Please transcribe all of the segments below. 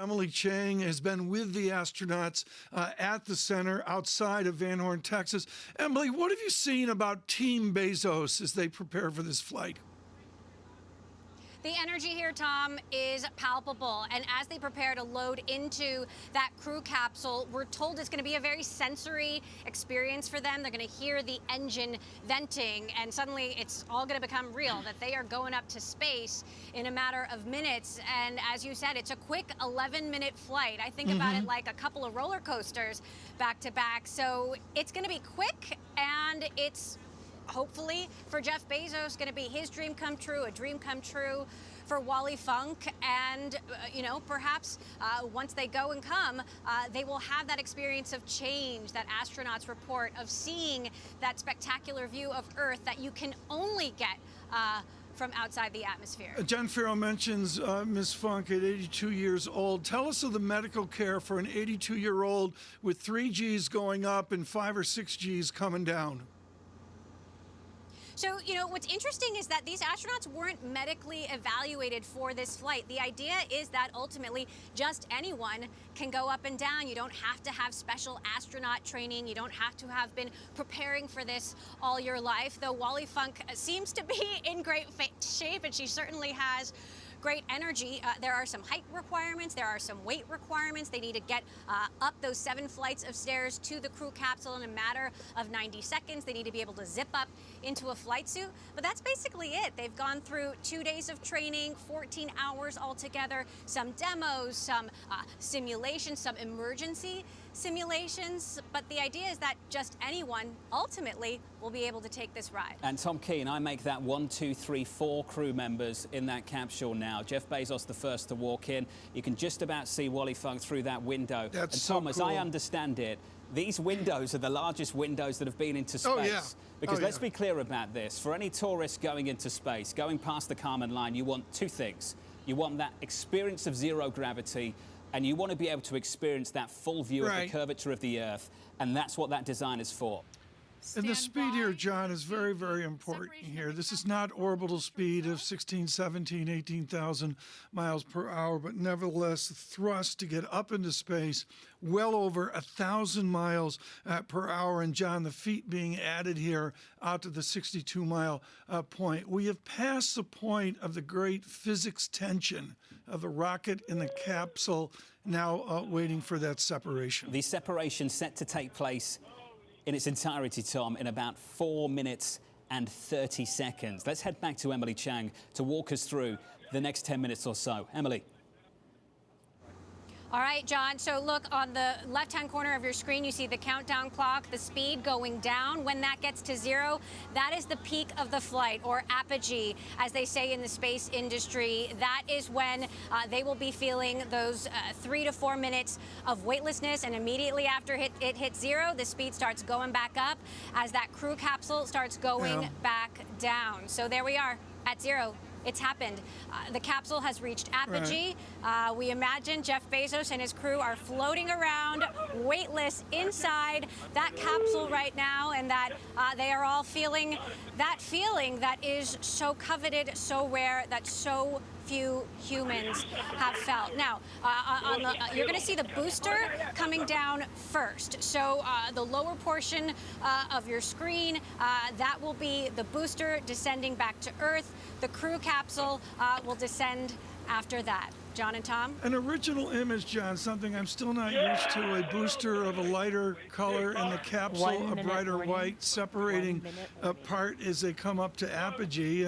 Emily Chang has been with the astronauts at the center outside of Van Horn, Texas. Emily, what have you seen about Team Bezos as they prepare for this flight? The energy here, Tom, is palpable. And as they prepare to load into that crew capsule, we're told it's going to be a very sensory experience for them. They're going to hear the engine venting, and suddenly it's all going to become real, that they are going up to space in a matter of minutes. And as you said, it's a quick 11-minute flight. I think about it like a couple of roller coasters back to back. So it's going to be quick, and it's hopefully for Jeff Bezos going to be his dream come true, a dream come true for Wally Funk. And, perhaps once they go and come, they will have that experience of change, that astronauts report, of seeing that spectacular view of Earth that you can only get from outside the atmosphere. Jon Ferro mentions Ms. Funk at 82 years old. Tell us of the medical care for an 82-year-old with 3 Gs going up and 5 or 6 Gs coming down. So, what's interesting is that these astronauts weren't medically evaluated for this flight. The idea is that ultimately just anyone can go up and down. You don't have to have special astronaut training. You don't have to have been preparing for this all your life, though Wally Funk seems to be in great shape, and she certainly has great energy. There are some height requirements. There are some weight requirements. They need to get up those 7 flights of stairs to the crew capsule in a matter of 90 seconds. They need to be able to zip up into a flight suit. But that's basically it. They've gone through 2 days of training, 14 hours altogether, some demos, some simulations, some emergency simulations. But the idea is that just anyone ultimately will be able to take this ride. And Tom Keene, I make that 1, 2, 3, 4 crew members in that capsule now. Jeff Bezos the first to walk in. You can just about see Wally Funk through that window. That's and so Tom, cool. As I understand it, these windows are the largest windows that have been into space. Oh, yeah. Because let's be clear about this. For any tourist going into space, going past the Kármán line, you want 2 things. You want that experience of zero gravity, and you want to be able to experience that full view of the curvature of the Earth. And that's what that design is for. And the speed here, John, is very, very important here. This is not orbital speed of 16, 17, 18,000 miles per hour, but nevertheless, thrust to get up into space well over 1,000 miles per hour. And John, the feet being added here out to the 62-mile point. We have passed the point of the great physics tension of the rocket and the capsule, now waiting for that separation. The separation set to take place in its entirety, Tom, in about 4 minutes and 30 seconds. Let's head back to Emily Chang to walk us through the next 10 minutes or so. Emily. All right, John. So look, on the left-hand corner of your screen, you see the countdown clock, the speed going down. When that gets to 0, that is the peak of the flight, or apogee, as they say in the space industry. That is when they will be feeling those 3 to 4 minutes of weightlessness, and immediately after it hits 0, the speed starts going back up as that crew capsule starts going back down. So there we are at 0. It's happened. The capsule has reached apogee. We imagine Jeff Bezos and his crew are floating around weightless inside that capsule right now, and that they are all feeling that feeling that is so coveted, so rare, that so few humans have felt. Now, you're going to see the booster coming down first. So the lower portion of your screen, that will be the booster descending back to Earth. The crew capsule will descend after that. John and Tom? An original image, John, something I'm still not used to, a booster of a lighter color and the capsule a brighter white, separating apart as they come up to apogee,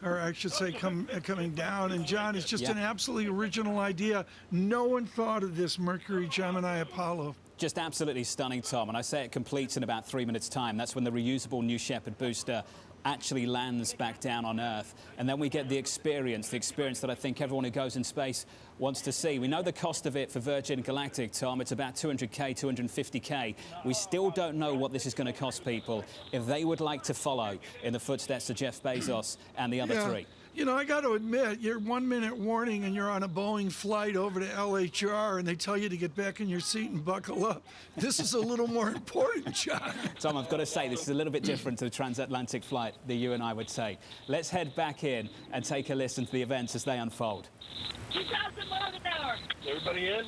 or I should say coming down. And John, it's just an absolutely original idea. No one thought of this Mercury, Gemini, Apollo. Just absolutely stunning, Tom. And I say it completes in about 3 minutes' time. That's when the reusable New Shepard booster actually lands back down on Earth. And then we get the experience that I think everyone who goes in space wants to see. We know the cost of it for Virgin Galactic, Tom. It's about $200K, $250K. We still don't know what this is going to cost people if they would like to follow in the footsteps of Jeff Bezos and the other 3. You know, I got to admit, you're 1 minute warning and you're on a Boeing flight over to LHR and they tell you to get back in your seat and buckle up. This is a little more important, John. Tom, I've got to say, this is a little bit different to the transatlantic flight that you and I would take. Let's head back in and take a listen to the events as they unfold. 2,000 miles an hour. Everybody in?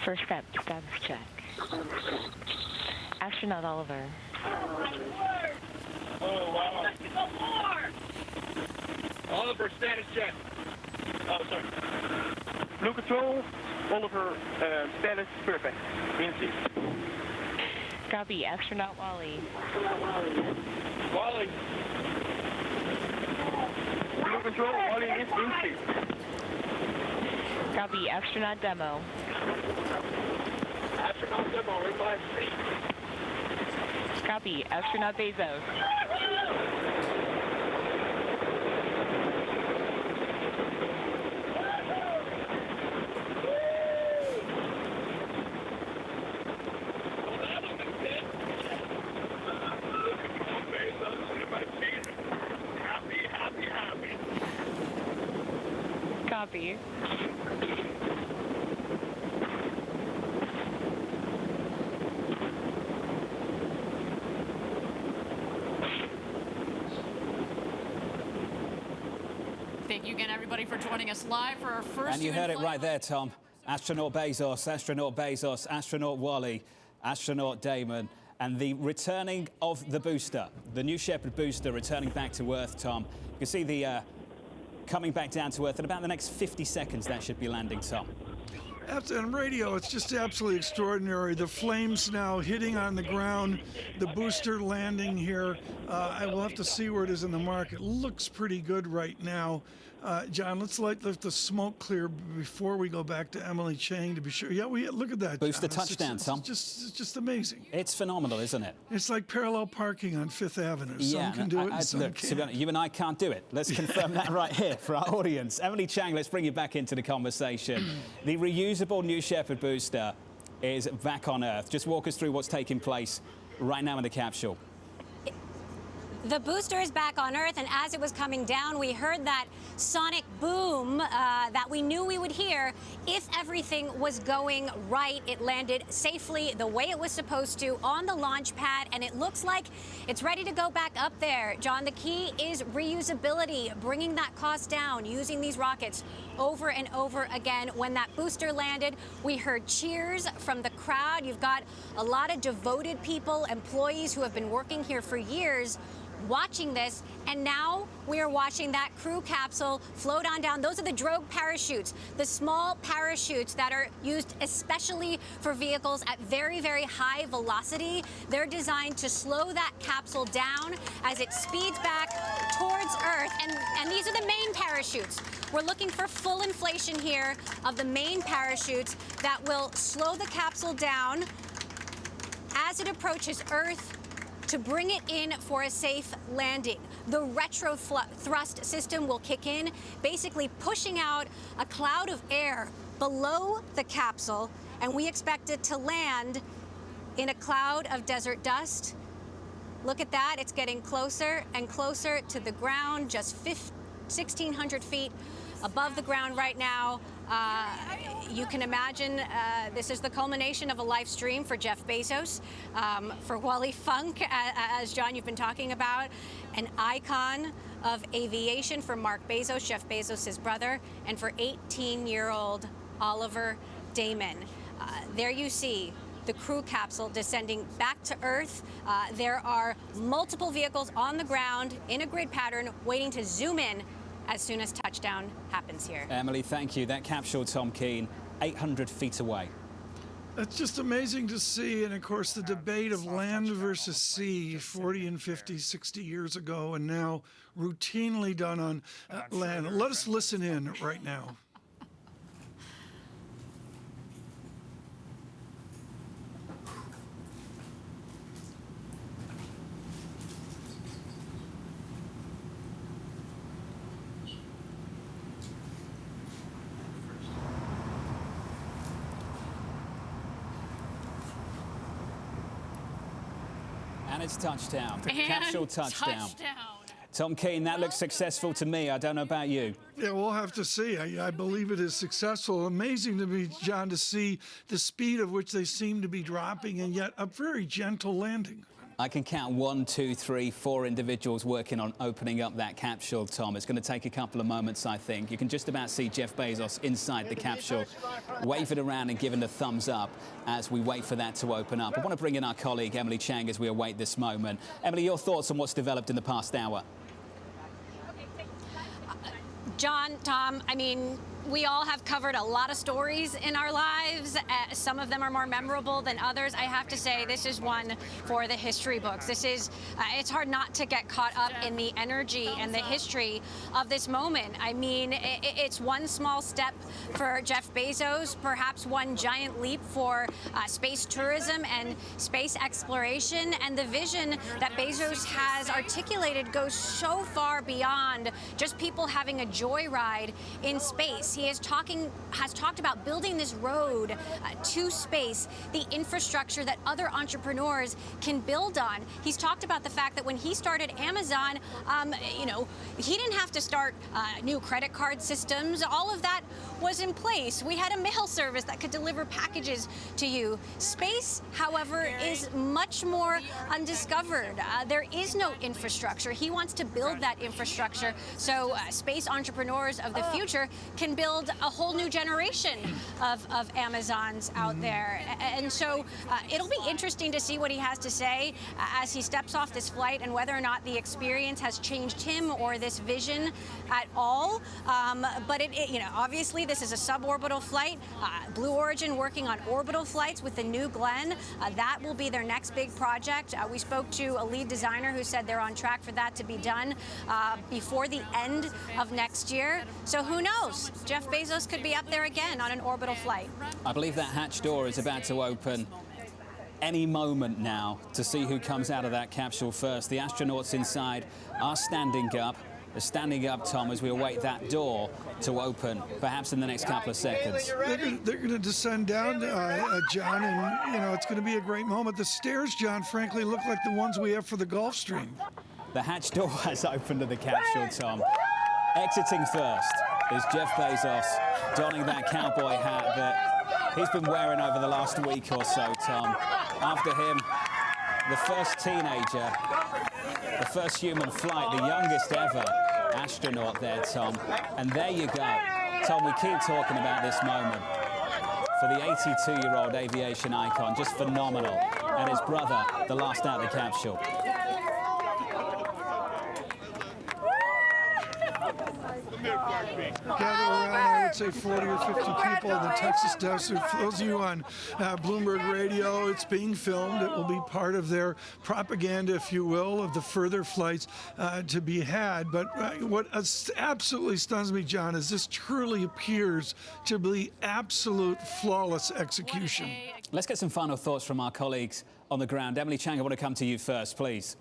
First step, status check. Astronaut Oliver. Oh, wow. Let's go more. Oliver, status check. Oh, sorry. Blue Control, Oliver, status perfect. In seat. Copy, astronaut Wally. Wally. Blue Control, Wally is in seat. Copy, astronaut demo. Astronaut demo, in my seat. Copy, astronaut Bezos. Copy. Thank you again, everybody, for joining us live for our first. And you heard it right there, Tom. Astronaut Bezos, astronaut Bezos, astronaut Wally, astronaut Daemon, and the returning of the booster, the New Shepard booster returning back to Earth, Tom. You can see the coming back down to Earth in about the next 50 seconds. That should be landing, Tom. On radio, it's just absolutely extraordinary. The flames now hitting on the ground, the booster landing here. I will have to see where it is in the market. Looks pretty good right now. John, let's let the smoke clear before we go back to Emily Chang to be sure. Yeah, look at that. Booster John. touchdown, Tom. It's just amazing. It's phenomenal, isn't it? It's like parallel parking on Fifth Avenue. Yeah, some can do it and some look, to be can't. honest, you and I can't do it. Let's confirm that right here for our audience. Emily Chang, let's bring you back into the conversation. The reusable New Shepard booster is back on Earth. Just walk us through what's taking place right now in the capsule. The booster is back on Earth, and as it was coming down, we heard that sonic boom that we knew we would hear if everything was going right. It landed safely the way it was supposed to on the launch pad, and it looks like it's ready to go back up there. John, the key is reusability, bringing that cost down, using these rockets over and over again. When that booster landed, we heard cheers from the crowd. You've got a lot of devoted people, employees who have been working here for years, watching this, and now we are watching that crew capsule float on down. Those are the drogue parachutes, the small parachutes that are used especially for vehicles at very, very high velocity. They're designed to slow that capsule down as it speeds back towards Earth, and these are the main parachutes. We're looking for full inflation here of the main parachutes that will slow the capsule down as it approaches Earth to bring it in for a safe landing. The retro thrust system will kick in, basically pushing out a cloud of air below the capsule, and we expect it to land in a cloud of desert dust. Look at that, it's getting closer and closer to the ground, just 1,600 feet above the ground right now. You can imagine this is the culmination of a live stream for Jeff Bezos, for Wally Funk, as John, you've been talking about, an icon of aviation for Mark Bezos, Jeff Bezos' brother, and for 18-year-old Oliver Daemon. There you see the crew capsule descending back to Earth. There are multiple vehicles on the ground in a grid pattern waiting to zoom in as soon as touchdown happens here. Emily, thank you. That capsule, Tom Keene, 800 feet away. It's just amazing to see, and of course the debate of land versus sea 40 and 50, 60 years ago, and now routinely done on land. Let us listen in right now. And it's touchdown. And Capsule touchdown. touchdown. Tom Keene, that looks successful to me. I don't know about you. Yeah, we'll have to see. I believe it is successful. Amazing to me, John, to see the speed of which they seem to be dropping, and yet a very gentle landing. I can count 1, 2, 3, 4 individuals working on opening up that capsule, Tom. It's going to take a couple of moments, I think. You can just about see Jeff Bezos inside the capsule, waving around and giving the thumbs up as we wait for that to open up. I want to bring in our colleague, Emily Chang, as we await this moment. Emily, your thoughts on what's developed in the past hour? John, Tom, I mean, we all have covered a lot of stories in our lives. Some of them are more memorable than others. I have to say, this is one for the history books. This is, it's hard not to get caught up in the energy and the history of this moment. I mean, it's one small step for Jeff Bezos, perhaps one giant leap for space tourism and space exploration. And the vision that Bezos has articulated goes so far beyond just people having a joyride in space. He has talked about building this road to space, the infrastructure that other entrepreneurs can build on. He's talked about the fact that when he started Amazon, you know, he didn't have to start new credit card systems. All of that was in place. We had a mail service that could deliver packages to you. Space, however, is much more undiscovered. There is no infrastructure. He wants to build that infrastructure so space entrepreneurs of the future can build a whole new generation of Amazons out there. And so it'll be interesting to see what he has to say as he steps off this flight and whether or not the experience has changed him or this vision at all. But you know, obviously this is a suborbital flight. Blue Origin working on orbital flights with the New Glenn. That will be their next big project. We spoke to a lead designer who said they're on track for that to be done before the end of next year. So who knows? Jeff Bezos could be up there again on an orbital flight. I believe that hatch door is about to open any moment now to see who comes out of that capsule first. The astronauts inside are standing up. They're standing up, Tom, as we await that door to open, perhaps in the next couple of seconds. They're going to descend down, John, and, you know, it's going to be a great moment. The stairs, John, frankly, look like the ones we have for the Gulf Stream. The hatch door has opened to the capsule, Tom. Exiting first is Jeff Bezos, donning that cowboy hat that he's been wearing over the last week or so, Tom. After him, the first teenager, the first human flight, the youngest ever astronaut there, Tom. And there you go. Tom, we keep talking about this moment. For the 82-year-old aviation icon, just phenomenal. And his brother, the last out of the capsule. Gather around, I would say 40 or 50 people in the Texas desert. For those of you on Bloomberg Radio, it's being filmed. It will be part of their propaganda, if you will, of the further flights to be had. But what absolutely stuns me, John, is this truly appears to be absolute flawless execution. Let's get some final thoughts from our colleagues on the ground. Emily Chang, I want to come to you first, please.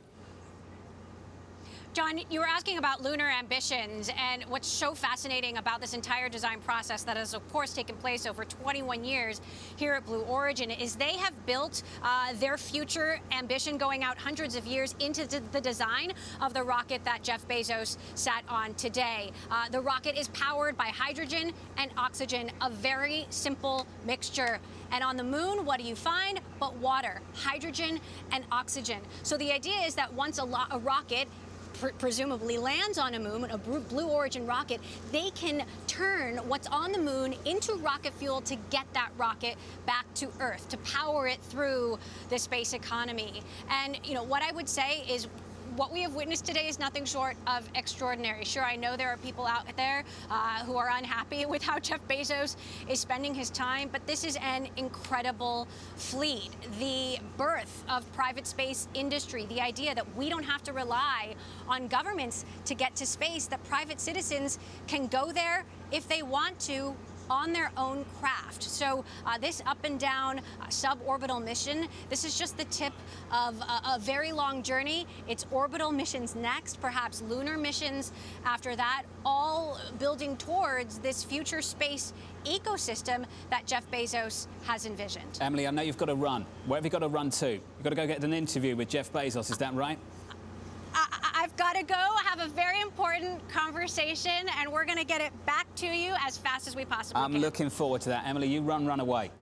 John, you were asking about lunar ambitions, and what's so fascinating about this entire design process that has, of course, taken place over 21 years here at Blue Origin is they have built their future ambition going out hundreds of years into the design of the rocket that Jeff Bezos sat on today. The rocket is powered by hydrogen and oxygen, a very simple mixture. And on the moon, what do you find but water, hydrogen, and oxygen? So the idea is that once a rocket presumably lands on a moon, a Blue Origin rocket, they can turn what's on the moon into rocket fuel to get that rocket back to Earth, to power it through the space economy. And, you know, what I would say is what we have witnessed today is nothing short of extraordinary. Sure, I know there are people out there who are unhappy with how Jeff Bezos is spending his time, but this is an incredible fleet. The birth of private space industry, the idea that we don't have to rely on governments to get to space, that private citizens can go there if they want to on their own craft. So this up and down suborbital mission, this is just the tip of a very long journey. It's orbital missions next, perhaps lunar missions after that, all building towards this future space ecosystem that Jeff Bezos has envisioned. Emily, I know you've got to run. Where have you got to run to? You've got to go get an interview with Jeff Bezos, is that right? I've Gotta go. Have a very important conversation, and we're going to get it back to you as fast as we possibly can. I'm looking forward to that. Emily, you run away.